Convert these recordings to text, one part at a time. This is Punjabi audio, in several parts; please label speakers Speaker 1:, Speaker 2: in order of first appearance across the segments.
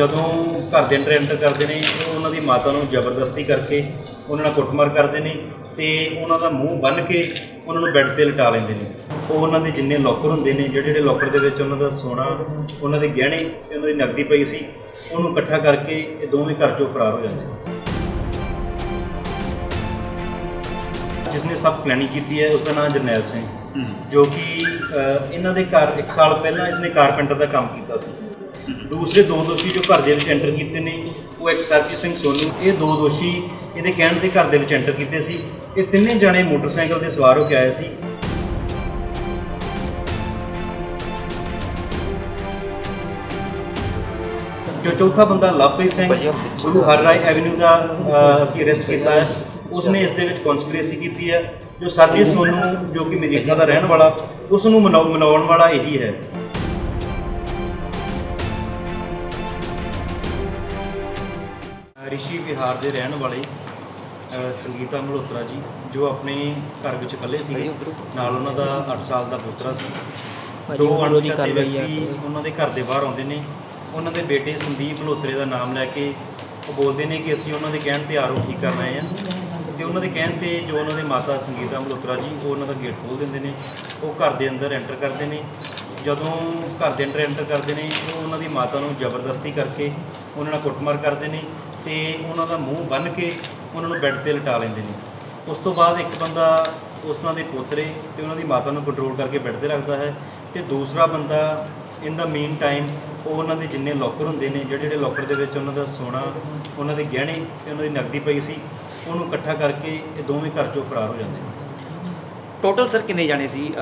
Speaker 1: ਜਦੋਂ ਘਰ ਦੇ ਅੰਦਰ ਐਂਟਰ ਕਰਦੇ ਨੇ ਉਹ ਉਹਨਾਂ ਦੀ ਮਾਤਾ ਨੂੰ ਜ਼ਬਰਦਸਤੀ ਕਰਕੇ ਉਹਨਾਂ ਨਾਲ ਕੁੱਟਮਾਰ ਕਰਦੇ ਨੇ ਤੇ ਉਹਨਾਂ ਦਾ ਮੂੰਹ ਬੰਨ੍ਹ ਕੇ ਉਹਨਾਂ ਨੂੰ ਬੈੱਡ 'ਤੇ ਲਿਟਾ ਲੈਂਦੇ ਨੇ। ਉਹ ਉਹਨਾਂ ਦੇ ਜਿੰਨੇ ਲੋਕਰ ਹੁੰਦੇ ਨੇ ਜਿਹੜੇ ਲੋਕਰ ਦੇ ਵਿੱਚ ਉਹਨਾਂ ਦਾ ਸੋਨਾ, ਉਹਨਾਂ ਦੇ ਗਹਿਣੇ ਤੇ ਉਹਨਾਂ ਦੀ ਨਕਦੀ ਪਈ ਸੀ, ਉਹਨੂੰ ਇਕੱਠਾ ਕਰਕੇ ਇਹ ਦੋਵੇਂ ਘਰ 'ਚੋਂ ਫਰਾਰ ਹੋ ਜਾਂਦੇ ਨੇ। ਜਿਸਨੇ ਸਭ ਪਲੈਨਿੰਗ ਕੀਤੀ ਹੈ ਉਸਦਾ ਨਾਮ ਜਰਨੈਲ ਸਿੰਘ, ਜੋ ਕਿ ਇਹਨਾਂ ਦੇ ਘਰ 1 ਸਾਲ ਪਹਿਲਾਂ ਇਸਨੇ ਕਾਰਪੈਂਟਰ ਦਾ ਕੰਮ ਕੀਤਾ ਸੀ। ਦੂਸਰੇ ਦੋ ਦੋਸ਼ੀ ਜੋ ਘਰ ਦੇ ਵਿੱਚ ਐਂਟਰ ਕੀਤੇ ਨੇ ਉਹ ਇੱਕ ਸਰਜੀਤ ਸਿੰਘ ਸੋਨੂ, ਇਹ ਦੋ ਦੋਸ਼ੀ ਇਹਦੇ ਕਹਿਣ ਤੇ ਘਰ ਦੇ ਵਿੱਚ ਐਂਟਰ ਕੀਤੇ ਸੀ। ਇਹ ਤਿੰਨੇ ਜਾਣੇ ਮੋਟਰਸਾਈਕਲ ਤੇ ਸਵਾਰ ਹੋ ਕੇ ਆਏ ਸੀ। ਜੋ ਚੌਥਾ ਬੰਦਾ ਲਵਪ੍ਰੀਤ ਸਿੰਘ ਗੁਰੂ ਹਰਰਾਏ ਐਵਨਿਊ ਦਾ ਅਸੀਂ ਅਰੈਸਟ ਕੀਤਾ ਹੈ, ਉਸਨੇ ਇਸ ਦੇ ਵਿੱਚ ਕਨਸਪੀਰੇਸੀ ਕੀਤੀ ਹੈ। ਜੋ ਸਰਜੀਤ ਸੋਨੂ ਜੋ ਕਿ ਮਜੀਠਾ ਦਾ ਰਹਿਣ ਵਾਲਾ, ਉਸ ਨੂੰ ਮਨਾਉਣ ਵਾਲਾ ਇਹੀ ਹੈ। ਰਿਸ਼ੀ ਵਿਹਾਰ ਦੇ ਰਹਿਣ ਵਾਲੇ ਸੰਗੀਤਾ ਮਲਹੋਤਰਾ ਜੀ, ਜੋ ਆਪਣੇ ਘਰ ਵਿੱਚ ਇਕੱਲੇ ਸੀ, ਨਾਲ ਉਹਨਾਂ ਦਾ 8 ਸਾਲ ਦਾ ਪੁੱਤਰਾ ਸੀ। ਦੋ ਅਣਪਛਾਤੇ ਵਿਅਕਤੀ ਉਹਨਾਂ ਦੇ ਘਰ ਦੇ ਬਾਹਰ ਆਉਂਦੇ ਨੇ। ਉਹਨਾਂ ਦੇ ਬੇਟੇ ਸੰਦੀਪ ਮਲਹੋਤਰੇ ਦਾ ਨਾਮ ਲੈ ਕੇ ਉਹ ਬੋਲਦੇ ਨੇ ਕਿ ਅਸੀਂ ਉਹਨਾਂ ਦੇ ਕਹਿਣ ਤੇ ਆਰੋਪ ਠੀਕ ਕਰਨ ਆਏ ਹਾਂ, ਤੇ ਉਹਨਾਂ ਦੇ ਕਹਿਣ ਤੇ ਜੋ ਉਹਨਾਂ ਦੇ ਮਾਤਾ ਸੰਗੀਤਾ ਮਲਹੋਤਰਾ ਜੀ ਉਹ ਉਹਨਾਂ ਦਾ ਗੇਟ ਖੋਲ੍ਹ ਦਿੰਦੇ ਨੇ। ਉਹ ਘਰ ਦੇ ਅੰਦਰ ਐਂਟਰ ਕਰਦੇ ਨੇ। ਜਦੋਂ ਘਰ ਦੇ ਅੰਦਰ ਐਂਟਰ ਕਰਦੇ ਨੇ ਉਹ ਉਹਨਾਂ ਦੀ ਮਾਤਾ ਨੂੰ ਜ਼ਬਰਦਸਤੀ ਕਰਕੇ ਉਹਨਾਂ ਨਾਲ ਕੁੱਟਮਾਰ ਕਰਦੇ ਨੇ ਤੇ ਉਹਨਾਂ ਦਾ ਮੂੰਹ ਬੰਨ੍ਹ ਕੇ ਉਹਨਾਂ ਨੂੰ ਬੈੱਡ 'ਤੇ ਲਿਟਾ ਲੈਂਦੇ ਨੇ। ਉਸ ਤੋਂ ਬਾਅਦ ਇੱਕ ਬੰਦਾ ਉਹਨਾਂ ਦੇ ਪੋਤਰੇ ਤੇ ਉਹਨਾਂ ਦੀ ਮਾਤਾ ਨੂੰ ਕੰਟਰੋਲ ਕਰਕੇ ਬੈੱਡ 'ਤੇ ਰੱਖਦਾ ਹੈ, ਤੇ ਦੂਸਰਾ ਬੰਦਾ ਇਨ ਦਾ ਮੇਨ ਟਾਈਮ ਉਹ ਉਹਨਾਂ ਦੇ ਜਿੰਨੇ ਲੋਕਰ ਹੁੰਦੇ ਨੇ ਜਿਹੜੇ ਲੋਕਰ ਦੇ ਵਿੱਚ ਉਹਨਾਂ ਦਾ ਸੋਨਾ, ਉਹਨਾਂ ਦੇ ਗਹਿਣੇ ਤੇ ਉਹਨਾਂ ਦੀ ਨਕਦੀ ਪਈ ਸੀ, ਉਹਨੂੰ ਇਕੱਠਾ ਕਰਕੇ ਇਹ ਦੋਵੇਂ ਘਰ 'ਚੋਂ ਫਰਾਰ ਹੋ ਜਾਂਦੇ ਨੇ।
Speaker 2: ਟੋਟਲ ਸਰ ਕਿੰਨੇ ਜਾਣੇ ਸੀ?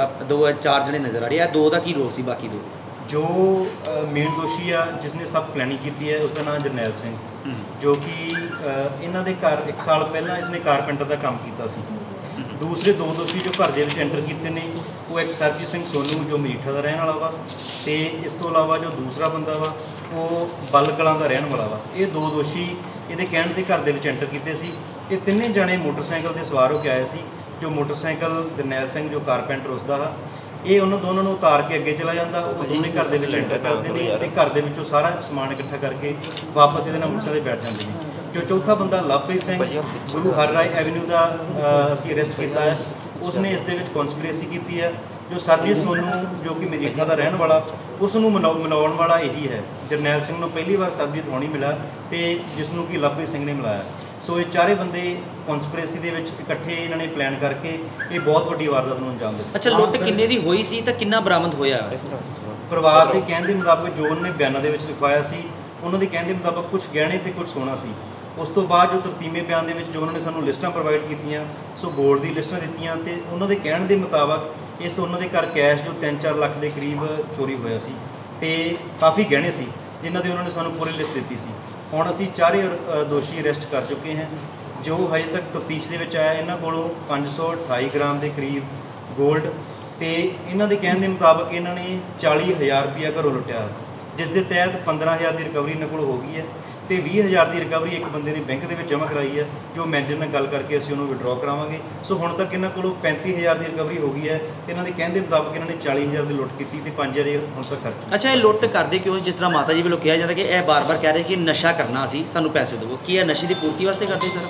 Speaker 2: 4 ਜਣੇ ਨਜ਼ਰ ਆ ਰਹੇ ਆ। 2 ਦਾ ਕੀ ਰੋਲ ਸੀ? ਬਾਕੀ 2
Speaker 1: ਜੋ ਮੇਨ ਦੋਸ਼ੀ ਆ ਜਿਸਨੇ ਸਭ ਪਲੈਨਿੰਗ ਕੀਤੀ ਹੈ ਉਸਦਾ ਨਾਮ ਜਰਨੈਲ ਸਿੰਘ, ਜੋ ਕਿ ਇਹਨਾਂ ਦੇ ਘਰ 1 ਸਾਲ ਪਹਿਲਾਂ ਇਸਨੇ ਕਾਰਪੈਂਟਰ ਦਾ ਕੰਮ ਕੀਤਾ ਸੀ। ਦੂਸਰੇ ਦੋ ਦੋਸ਼ੀ ਜੋ ਘਰ ਦੇ ਵਿੱਚ ਐਂਟਰ ਕੀਤੇ ਨੇ ਉਹ ਇੱਕ ਸਰਜੀਤ ਸਿੰਘ ਸੋਨੂ ਜੋ ਮਜੀਠਾ ਦਾ ਰਹਿਣ ਵਾਲਾ ਵਾ, ਤੇ ਇਸ ਤੋਂ ਇਲਾਵਾ ਜੋ ਦੂਸਰਾ ਬੰਦਾ ਵਾ ਉਹ ਬਲ ਕਲਾਂ ਦਾ ਰਹਿਣ ਵਾਲਾ ਵਾ। ਇਹ ਦੋ ਦੋਸ਼ੀ ਇਹਦੇ ਕਹਿਣ ਤੇ ਘਰ ਦੇ ਵਿੱਚ ਐਂਟਰ ਕੀਤੇ ਸੀ। ਇਹ ਤਿੰਨੇ ਜਾਣੇ ਮੋਟਰਸਾਈਕਲ ਤੇ ਸਵਾਰ ਹੋ ਕੇ ਆਏ ਸੀ। ਜੋ ਮੋਟਰਸਾਈਕਲ ਜਰਨੈਲ ਸਿੰਘ ਜੋ ਕਾਰਪੈਂਟਰ ਉਸਦਾ ਵਾ, ਇਹ ਉਹਨਾਂ ਦੋਨਾਂ ਨੂੰ ਉਤਾਰ ਕੇ ਅੱਗੇ ਚਲਾ ਜਾਂਦਾ। ਉਹ ਦੋਨੇ ਘਰ ਦੇ ਵਿੱਚ ਐਂਟਰ ਕਰਦੇ ਨੇ ਤੇ ਘਰ ਦੇ ਵਿੱਚੋਂ ਸਾਰਾ ਸਮਾਨ ਇਕੱਠਾ ਕਰਕੇ ਵਾਪਸ ਇਹਦੇ ਨਾਲ ਮੋਟਰਸਾਈਕਲ 'ਤੇ ਬੈਠ ਜਾਂਦੇ ਨੇ। ਜੋ ਚੌਥਾ ਬੰਦਾ ਲਵਪ੍ਰੀਤ ਸਿੰਘ ਗੁਰੂ ਹਰਰਾਏ ਐਵਨਿਊ ਦਾ ਅਸੀਂ ਅਰੈਸਟ ਕੀਤਾ ਹੈ, ਉਸਨੇ ਇਸ ਦੇ ਵਿੱਚ ਕਨਸਪੀਰੇਸੀ ਕੀਤੀ ਹੈ। ਜੋ ਸਰਜੀਤ ਸੋਨੂ ਜੋ ਕਿ ਮਜੀਠਾ ਦਾ ਰਹਿਣ ਵਾਲਾ, ਉਸ ਨੂੰ ਮਨਾਉਣ ਵਾਲਾ ਇਹੀ ਹੈ। ਜਰਨੈਲ ਸਿੰਘ ਨੂੰ ਪਹਿਲੀ ਵਾਰ ਸਰਬਜੀਤ ਹੋਣੀ ਮਿਲਾ ਤੇ ਜਿਸ ਨੂੰ ਕਿ ਲਵਪ੍ਰੀਤ ਸਿੰਘ ਨੇ ਮਿਲਾਇਆ। ਸੋ ਇਹ ਚਾਰੇ ਬੰਦੇ ਕਨਸਪੀਰੇਸੀ ਦੇ ਵਿੱਚ ਇਕੱਠੇ ਇਹਨਾਂ ਨੇ ਪਲਾਨ ਕਰਕੇ ਇਹ ਬਹੁਤ ਵੱਡੀ ਵਾਰਦਾਤ ਨੂੰ ਅੰਜਾਮ ਦਿੱਤਾ।
Speaker 2: ਅੱਛਾ, ਲੁੱਟ ਕਿੰਨੇ ਦੀ ਹੋਈ ਸੀ ਤਾਂ ਕਿੰਨਾ ਬਰਾਮਦ ਹੋਇਆ?
Speaker 1: ਪਰਿਵਾਰ ਦੇ ਕਹਿਣ ਦੇ ਮੁਤਾਬਕ ਜੋ ਉਹਨਾਂ ਨੇ ਬਿਆਨਾਂ ਦੇ ਵਿੱਚ ਲਿਖਵਾਇਆ ਸੀ, ਉਹਨਾਂ ਦੇ ਕਹਿਣ ਦੇ ਮੁਤਾਬਕ ਕੁਝ ਗਹਿਣੇ ਤੇ ਕੁਝ ਸੋਨਾ ਸੀ। ਉਸ ਤੋਂ ਬਾਅਦ ਜੋ ਤਰਤੀਮੇ ਬਿਆਨ ਦੇ ਵਿੱਚ ਜੋ ਉਹਨਾਂ ਨੇ ਸਾਨੂੰ ਲਿਸਟਾਂ ਪ੍ਰੋਵਾਈਡ ਕੀਤੀਆਂ, ਸੋ ਗੋਲਡ ਦੀ ਲਿਸਟਾਂ ਦਿੱਤੀਆਂ, ਤੇ ਉਹਨਾਂ ਦੇ ਕਹਿਣ ਦੇ ਮੁਤਾਬਕ ਉਹਨਾਂ ਦੇ ਘਰ ਕੈਸ਼ ਜੋ 3-4 ਲੱਖ ਦੇ ਕਰੀਬ ਚੋਰੀ ਹੋਇਆ ਸੀ, ਤੇ ਕਾਫੀ ਗਹਿਣੇ ਸੀ ਜਿਨ੍ਹਾਂ ਦੀ ਉਹਨਾਂ ਨੇ ਸਾਨੂੰ ਪੂਰੀ ਲਿਸਟ ਦਿੱਤੀ ਸੀ। ਹੁਣ ਅਸੀਂ ਚਾਰੇ ਦੋਸ਼ੀ ਅਰੈਸਟ ਕਰ ਚੁੱਕੇ ਹਾਂ। ਜੋ ਹਜੇ ਤੱਕ ਤਫਤੀਸ਼ ਦੇ ਵਿੱਚ ਆਇਆ, ਇਹਨਾਂ ਕੋਲੋਂ 528 ਗ੍ਰਾਮ ਦੇ ਕਰੀਬ ਗੋਲਡ, ਤੇ ਇਹਨਾਂ ਦੇ ਕਹਿਣ ਦੇ ਮੁਤਾਬਕ ਇਹਨਾਂ ਨੇ 40,000 ਰੁਪਇਆ ਘਰੋਂ ਲੁੱਟਿਆ, ਜਿਸ ਦੇ ਤਹਿਤ 15,000 ਦੀ ਰਿਕਵਰੀ ਇਹਨਾਂ ਕੋਲ ਹੋ ਗਈ ਹੈ, ਤੇ 20,000 ਦੀ ਰਿਕਵਰੀ ਇੱਕ ਬੰਦੇ ਨੇ ਬੈਂਕ ਦੇ ਵਿੱਚ ਜਮ੍ਹਾਂ ਕਰਾਈ ਹੈ, ਜੋ ਮੈਨੇਜਰ ਨਾਲ ਗੱਲ ਕਰਕੇ ਅਸੀਂ ਉਹਨੂੰ ਵਿਡਰਾਅ ਕਰਾਵਾਂਗੇ। ਸੋ ਹੁਣ ਤੱਕ ਇਹਨਾਂ ਕੋਲੋਂ 35,000 ਦੀ ਰਿਕਵਰੀ ਹੋ ਗਈ ਹੈ। ਇਹਨਾਂ ਦੇ ਕਹਿਣ ਦੇ ਮੁਤਾਬਕ ਇਹਨਾਂ ਨੇ 40,000 ਦੀ ਲੁੱਟ ਕੀਤੀ ਤੇ 5,000 ਹੁਣ ਤੱਕ ਖਰਚ।
Speaker 2: ਅੱਛਾ, ਇਹ ਲੁੱਟ ਕਰਦੇ ਕਿਉਂ? ਜਿਸ ਤਰ੍ਹਾਂ ਮਾਤਾ ਜੀ ਵੱਲੋਂ ਕਿਹਾ ਜਾਂਦਾ ਕਿ ਇਹ ਬਾਰ-ਬਾਰ ਕਹਿ ਰਹੇ ਕਿ ਨਸ਼ਾ ਕਰਨਾ ਸੀ, ਸਾਨੂੰ ਪੈਸੇ ਦਿਓ। ਕੀ ਇਹ ਨਸ਼ੇ ਦੀ ਪੂਰਤੀ ਵਾਸਤੇ ਕਰਦੇ ਸਰ?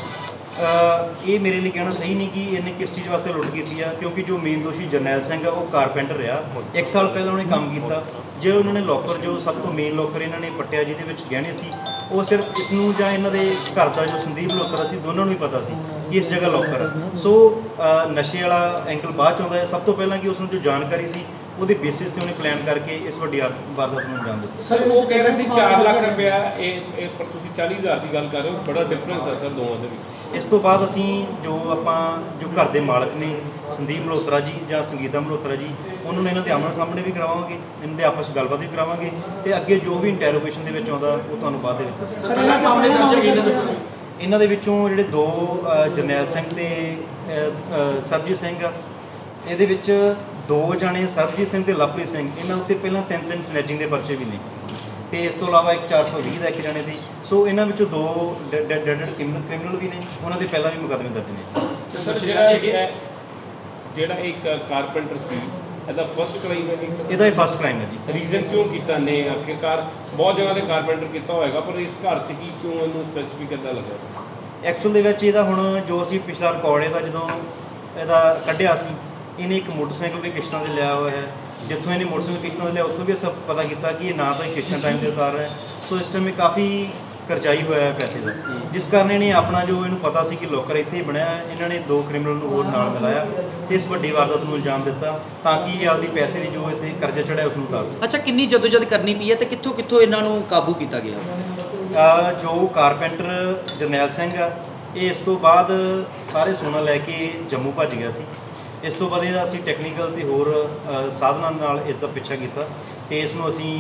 Speaker 1: ਇਹ ਮੇਰੇ ਲਈ ਕਹਿਣਾ ਸਹੀ ਨਹੀਂ ਕਿ ਇਹਨੇ ਕਿਸ ਚੀਜ਼ ਵਾਸਤੇ ਲੁੱਟ ਕੀਤੀ ਆ, ਕਿਉਂਕਿ ਜੋ ਮੇਨ ਦੋਸ਼ੀ ਜਰਨੈਲ ਸਿੰਘ ਆ ਉਹ ਕਾਰਪੈਂਟਰ ਰਿਹਾ। 1 ਸਾਲ ਪਹਿਲਾਂ ਉਹਨੇ ਕੰਮ ਕੀਤਾ। ਜੇ ਉਹਨਾਂ ਨੇ ਲੋਕਰ ਜੋ ਸਭ ਤੋਂ ਮੇਨ ਲੋਕਰ ਇਹਨਾਂ ਨੇ ਪੱਟਿਆ ਜਿਹਦੇ ਵਿੱਚ ਗਹਿਣੇ ਸੀ, ਉਹ ਸਿਰਫ ਇਸ ਨੂੰ ਜਾਂ ਇਹਨਾਂ ਦੇ ਘਰ ਦਾ ਜੋ ਸੰਦੀਪ ਮਲਹੋਤਰਾ ਸੀ, ਦੋਨਾਂ ਨੂੰ ਹੀ ਪਤਾ ਸੀ ਕਿ ਇਸ ਜਗ੍ਹਾ ਲੋਕਰ ਹੈ। ਸੋ ਨਸ਼ੇ ਵਾਲਾ ਐਂਗਲ ਬਾਅਦ 'ਚ ਆਉਂਦਾ ਹੈ। ਸਭ ਤੋਂ ਪਹਿਲਾਂ ਕਿ ਉਸ ਨੂੰ ਜੋ ਜਾਣਕਾਰੀ ਸੀ ਉਹਦੇ ਬੇਸਿਸ ਤੇ ਉਹਨੇ ਪਲਾਨ ਕਰਕੇ ਇਸ ਵੱਡੀ ਵਾਰਦਾਤ ਨੂੰ ਅੰਜਾਮ ਦਿੱਤਾ।
Speaker 3: ਸਰ ਉਹ ਕਹਿ ਰਹੇ ਸੀ 4 ਲੱਖ ਰੁਪਇਆ, ਇਹ ਪਰ ਤੁਸੀਂ 40,000 ਦੀ ਗੱਲ ਕਰ ਰਹੇ ਹੋ, ਬੜਾ ਡਿਫਰੈਂਸ ਹੈ ਸਰ ਦੋਵਾਂ ਦੇ ਵਿੱਚ।
Speaker 1: ਇਸ ਤੋਂ ਬਾਅਦ ਅਸੀਂ ਜੋ ਘਰ ਦੇ ਮਾਲਕ ਨੇ ਸੰਦੀਪ ਮਲਹੋਤਰਾ ਜੀ ਜਾਂ ਸੰਗੀਤਾ ਮਲਹੋਤਰਾ ਜੀ, ਉਹਨਾਂ ਨੂੰ ਇਹਨਾਂ ਦੇ ਆਮਣੇ ਸਾਹਮਣੇ ਵੀ ਕਰਾਵਾਂਗੇ, ਇਹਨਾਂ ਦੇ ਆਪਸ ਗੱਲਬਾਤ ਵੀ ਕਰਾਵਾਂਗੇ, ਤੇ ਅੱਗੇ ਜੋ ਵੀ ਇੰਟੈਰੋਗੇਸ਼ਨ ਦੇ ਵਿੱਚ ਆਉਂਦਾ ਉਹ ਤੁਹਾਨੂੰ ਬਾਅਦ ਦੇ ਵਿੱਚ ਦੱਸਾਂਗੇ। ਇਹਨਾਂ ਦੇ ਵਿੱਚੋਂ ਜਿਹੜੇ 2 ਜਰਨੈਲ ਸਿੰਘ ਤੇ ਸਰਬਜੀਤ ਸਿੰਘ ਆ, ਇਹਦੇ ਵਿੱਚ 2 ਜਾਣੇ ਸਰਬਜੀਤ ਸਿੰਘ ਤੇ ਲਵਪ੍ਰੀਤ ਸਿੰਘ, ਇਹਨਾਂ ਉੱਤੇ ਪਹਿਲਾਂ 3 ਸਨੈਚਿੰਗ ਦੇ ਪਰਚੇ ਵੀ ਨੇ, ਤੇ ਇਸ ਤੋਂ ਇਲਾਵਾ ਇੱਕ 420 ਦਾ ਇੱਕ ਜਾਣੇ ਦੀ। ਸੋ ਇਹਨਾਂ ਵਿੱਚੋਂ 2 ਡੈਡਡ ਕ੍ਰਿਮੀਨਲ ਵੀ ਨੇ, ਉਹਨਾਂ ਦੇ ਪਹਿਲਾਂ ਵੀ ਮੁਕੱਦਮੇ ਦਰਜ ਨੇ।
Speaker 3: ਸਰ ਜਿਹੜਾ ਇੱਕ ਕਾਰਪੈਂਟਰ ਸੀ ਇਹਦਾ ਫਸਟ ਕਰਾਈਮ ਹੈ ਜੀ?
Speaker 1: ਇਹਦਾ ਇਹ ਫਸਟ ਕ੍ਰਾਈਮ ਹੈ ਜੀ।
Speaker 3: ਰੀਜ਼ਨ ਕਿਉਂ ਕੀਤਾ ਨੇ? ਆਖਿਰਕਾਰ ਬਹੁਤ ਜਗ੍ਹਾ ਤੇ ਕਾਰਪੈਂਟਰ ਕੀਤਾ ਹੋਏਗਾ, ਪਰ ਇਸ ਘਰ 'ਚ ਕੀ ਕਿਉਂ ਇਹਨੂੰ ਸਪੈਸੀਫਿਕ ਇੱਦਾਂ ਲੱਗਾ?
Speaker 1: ਐਕਚੁਅਲ ਦੇ ਵਿੱਚ ਇਹਦਾ ਹੁਣ ਜੋ ਅਸੀਂ ਪਿਛਲਾ ਰਿਕਾਰਡ ਇਹਦਾ ਜਦੋਂ ਇਹਦਾ ਕੱਢਿਆ ਸੀ, ਇਹਨੇ ਇੱਕ ਮੋਟਰਸਾਈਕਲ ਵੀ ਕਿਸ਼ਤਾਂ ਤੇ ਲਿਆ ਹੋਇਆ ਹੈ। ਜਿੱਥੋਂ ਇਹਨੇ ਮੋਟਰਸਾਈਕਲ ਕਿਸ਼ਤਾਂ ਤੇ ਲਿਆ ਉੱਥੋਂ ਵੀ ਸਭ ਪਤਾ ਕੀਤਾ ਕਿ ਇਹ ਨਾ ਤਾਂ ਕਿਸ਼ਤਾਂ ਟਾਈਮ ਤੇ ਉਤਾਰ ਰਿਹਾ, ਸੋ ਇਸ ਟਾਈਮ ਇਹ ਕਾਫੀ ਕਰਜ਼ਾਈ ਹੋਇਆ ਹੈ ਪੈਸੇ ਦਾ, ਜਿਸ ਕਾਰਨ ਇਹਨੇ ਆਪਣਾ ਜੋ ਇਹਨੂੰ ਪਤਾ ਸੀ ਕਿ ਲੋਕਰ ਇੱਥੇ ਹੀ ਬਣਿਆ, ਇਹਨਾਂ ਨੇ 2 ਕ੍ਰਿਮੀਨਲ ਨੂੰ ਹੋਰ ਨਾਲ ਮਿਲਾਇਆ ਤੇ ਇਸ ਵੱਡੀ ਵਾਰਦਾਤ ਨੂੰ ਇਲਜ਼ਾਮ ਦਿੱਤਾ ਤਾਂ ਕਿ ਇਹ ਆਪਦੀ ਪੈਸੇ ਦੀ ਜੋ ਇੱਥੇ ਕਰਜ਼ਾ ਚੜਿਆ ਉਸ ਨੂੰ ਉਤਾਰ ਸਕੇ।
Speaker 2: ਅੱਛਾ, ਕਿੰਨੀ ਜਦੋਜਦ ਕਰਨੀ ਪਈ ਹੈ ਤੇ ਕਿੱਥੋਂ ਕਿੱਥੋਂ ਇਹਨਾਂ ਨੂੰ ਕਾਬੂ ਕੀਤਾ ਗਿਆ?
Speaker 1: ਜੋ ਕਾਰਪੈਂਟਰ ਜਰਨੈਲ ਸਿੰਘ ਆ, ਇਹ ਇਸ ਤੋਂ ਬਾਅਦ ਸਾਰੇ ਸੋਨਾ ਲੈ ਕੇ ਜੰਮੂ ਭੱਜ ਗਿਆ ਸੀ। ਇਸ ਤੋਂ ਬਾਅਦ ਇਹਦਾ ਅਸੀਂ ਟੈਕਨੀਕਲ ਤੇ ਹੋਰ ਸਾਧਨਾਂ ਨਾਲ ਇਸ ਦਾ ਪਿੱਛਾ ਕੀਤਾ ਤੇ ਇਸ ਨੂੰ ਅਸੀਂ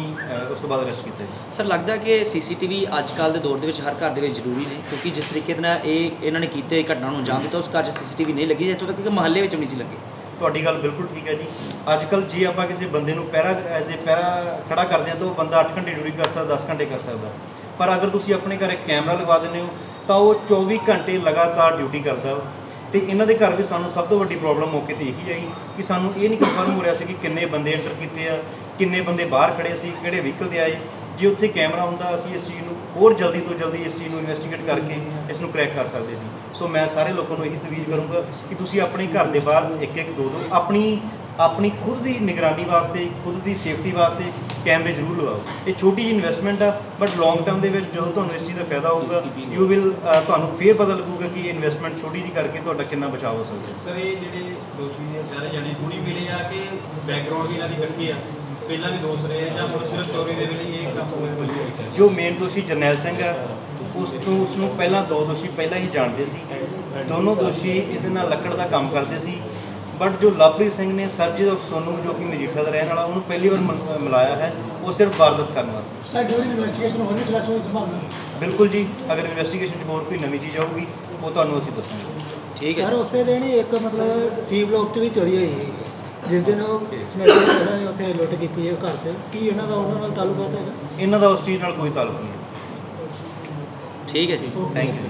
Speaker 1: ਉਸ ਤੋਂ ਬਾਅਦ ਅਰੈਸਟ ਕੀਤਾ ਜੀ।
Speaker 2: ਸਰ, ਲੱਗਦਾ ਕਿ ਸੀਸੀਟੀਵੀ ਅੱਜ ਕੱਲ੍ਹ ਦੇ ਦੌਰ ਦੇ ਵਿੱਚ ਹਰ ਘਰ ਦੇ ਵਿੱਚ ਜ਼ਰੂਰੀ ਨੇ, ਕਿਉਂਕਿ ਜਿਸ ਤਰੀਕੇ ਦੇ ਨਾਲ ਇਹਨਾਂ ਨੇ ਕੀਤੇ ਘਟਨਾ ਨੂੰ ਅੰਜਾਮ ਦਿੱਤਾ, ਉਸ ਘਰ 'ਚ ਸੀਸੀਟੀਵੀ ਨਹੀਂ ਲੱਗੀ, ਇੱਥੋਂ ਤੱਕ ਕਿ ਮਹੱਲੇ ਵਿੱਚ ਵੀ ਨਹੀਂ ਸੀ ਲੱਗੀ।
Speaker 1: ਤੁਹਾਡੀ ਗੱਲ ਬਿਲਕੁਲ ਠੀਕ ਹੈ ਜੀ। ਅੱਜ ਕੱਲ੍ਹ ਜੇ ਆਪਾਂ ਕਿਸੇ ਬੰਦੇ ਨੂੰ ਐਜ਼ ਏ ਪੈਰਾ ਖੜਾ ਕਰਦੇ ਹਾਂ ਤਾਂ ਉਹ ਬੰਦਾ 8 ਘੰਟੇ ਡਿਊਟੀ ਕਰ ਸਕਦਾ, 10 ਘੰਟੇ ਕਰ ਸਕਦਾ, ਪਰ ਅਗਰ ਤੁਸੀਂ ਆਪਣੇ ਘਰ ਇੱਕ ਕੈਮਰਾ ਲਗਵਾ ਦਿੰਦੇ ਹੋ ਤਾਂ ਉਹ 24 ਘੰਟੇ ਲਗਾਤਾਰ ਡਿਊਟੀ ਕਰਦਾ। ਤੇ ਇਹਨਾਂ ਦੇ ਘਰ ਵੀ ਸਾਨੂੰ ਸਭ ਤੋਂ ਵੱਡੀ ਪ੍ਰੋਬਲਮ ਮੌਕੇ ਤੇ ਇਹੀ ਆਈ ਕਿ ਸਾਨੂੰ ਇਹ ਨਹੀਂ ਕਨਫਰਮ ਹੋ ਰਿਹਾ ਸੀ ਕਿ ਕਿੰਨੇ ਬੰਦੇ ਐਂਟਰ ਕੀਤੇ ਆ, ਕਿੰਨੇ ਬੰਦੇ ਬਾਹਰ ਖੜੇ ਸੀ, ਕਿਹੜੇ ਵਹੀਕਲ ਤੇ ਆਏ। ਜੇ ਉੱਥੇ ਕੈਮਰਾ ਹੁੰਦਾ ਅਸੀਂ ਇਸ ਚੀਜ਼ ਨੂੰ ਹੋਰ ਜਲਦੀ ਤੋਂ ਜਲਦੀ ਇਸ ਚੀਜ਼ ਨੂੰ ਇਨਵੈਸਟੀਗੇਟ ਕਰਕੇ ਇਸ ਨੂੰ ਕਰੈਕ ਕਰ ਸਕਦੇ ਸੀ। ਸੋ ਮੈਂ ਸਾਰੇ ਲੋਕਾਂ ਨੂੰ ਇਹੀ ਤਜਵੀਜ਼ ਕਰੂੰਗਾ ਕਿ ਤੁਸੀਂ ਆਪਣੇ ਘਰ ਦੇ ਬਾਹਰ ਇੱਕ ਇੱਕ ਦੋ ਆਪਣੀ ਖੁਦ ਦੀ ਨਿਗਰਾਨੀ ਵਾਸਤੇ, ਖੁਦ ਦੀ ਸੇਫਟੀ ਵਾਸਤੇ ਕੈਮਰੇ ਜ਼ਰੂਰ ਲਗਾਓ। ਇਹ ਛੋਟੀ ਜਿਹੀ ਇਨਵੈਸਟਮੈਂਟ ਆ, ਬਟ ਲੌਂਗ ਟਰਮ ਦੇ ਵਿੱਚ ਜਦੋਂ ਤੁਹਾਨੂੰ ਇਸ ਚੀਜ਼ ਦਾ ਫਾਇਦਾ ਹੋਊਗਾ ਤੁਹਾਨੂੰ ਫੇਰ ਪਤਾ ਲੱਗੂਗਾ ਕਿ ਇਹ ਇਨਵੈਸਟਮੈਂਟ ਛੋਟੀ ਜਿਹੀ ਕਰਕੇ ਤੁਹਾਡਾ ਕਿੰਨਾ ਬਚਾਅ ਹੋ ਸਕਦਾ।
Speaker 4: ਸਰ, ਇਹ ਜਿਹੜੇ ਦੋਸ਼ੀ ਨੇ ਸਾਰੇ ਜਾਣੇ ਹੁਣੀ ਮਿਲੇ ਆ ਕਿ ਬੈਕਗ੍ਰਾਉਂਡ ਵੀ ਇਹਨਾਂ ਦੀ ਇਕੱਠੀ ਆ, ਪਹਿਲਾਂ ਵੀ ਦੋਸ਼ ਰਹੇ ਜਾਂ ਹੁਣ ਸਿਰਫ ਚੋਰੀ ਦੇ ਵੇਲੇ ਇਹ ਕੰਮ ਹੋਇਆ?
Speaker 1: ਜੋ ਮੇਨ ਦੋਸ਼ੀ ਜਰਨੈਲ ਸਿੰਘ ਆ ਉਸ ਨੂੰ ਪਹਿਲਾਂ 2 ਦੋਸ਼ੀ ਪਹਿਲਾਂ ਹੀ ਜਾਣਦੇ ਸੀ। ਦੋਨੋਂ ਦੋਸ਼ੀ ਇਹਦੇ ਨਾਲ ਲੱਕੜ ਦਾ ਕੰਮ ਕਰਦੇ ਸੀ, ਬਟ ਜੋ ਲਵਪ੍ਰੀਤ ਸਿੰਘ ਨੇ ਸਰਜੀਤ ਸੋਨੂ ਜੋ ਕਿ ਮਜੀਠਾ ਦਾ ਰਹਿਣ ਵਾਲਾ, ਉਹਨੂੰ ਪਹਿਲੀ ਵਾਰ ਮਿਲਾਇਆ ਹੈ ਉਹ ਸਿਰਫ ਵਾਰਦਾਤ ਕਰਨ ਵਾਸਤੇ।
Speaker 5: ਸਰ, ਡਿਊਰਿੰਗ ਇਨਵੈਸਟੀਗੇਸ਼ਨ ਹੋਰ ਵੀ ਖੁਲਾਸੇ ਹੋਣ ਦੀ ਸੰਭਾਵਨਾ?
Speaker 1: ਬਿਲਕੁਲ ਜੀ, ਅਗਰ ਇਨਵੈਸਟੀਗੇਸ਼ਨ 'ਚ ਹੋਰ ਕੋਈ ਨਵੀਂ ਚੀਜ਼ ਆਊਗੀ ਉਹ ਤੁਹਾਨੂੰ ਅਸੀਂ ਦੱਸਾਂਗੇ।
Speaker 2: ਠੀਕ ਹੈ
Speaker 5: ਸਰ, ਉਸੇ ਦਿਨ ਹੀ ਇੱਕ ਮਤਲਬ ਸੀ ਬਲੋਕ 'ਚ ਵੀ ਚੋਰੀ ਹੋਈ ਹੈ, ਜਿਸ ਦਿਨ ਉਹ ਸਮੈਸਟਰ ਉਹਨਾਂ ਨੇ ਉੱਥੇ ਲੁੱਟ ਕੀਤੀ ਹੈ ਘਰ 'ਚ, ਕੀ ਇਹਨਾਂ ਦਾ ਉਹਨਾਂ ਨਾਲ ਤਾਲੁਕਾਤ ਹੈਗਾ?
Speaker 1: ਇਹਨਾਂ ਦਾ ਉਸ ਚੀਜ਼ ਨਾਲ ਕੋਈ ਤਾਲੁਕ ਨਹੀਂ।
Speaker 2: ਠੀਕ ਹੈ ਜੀ।
Speaker 1: Thank you.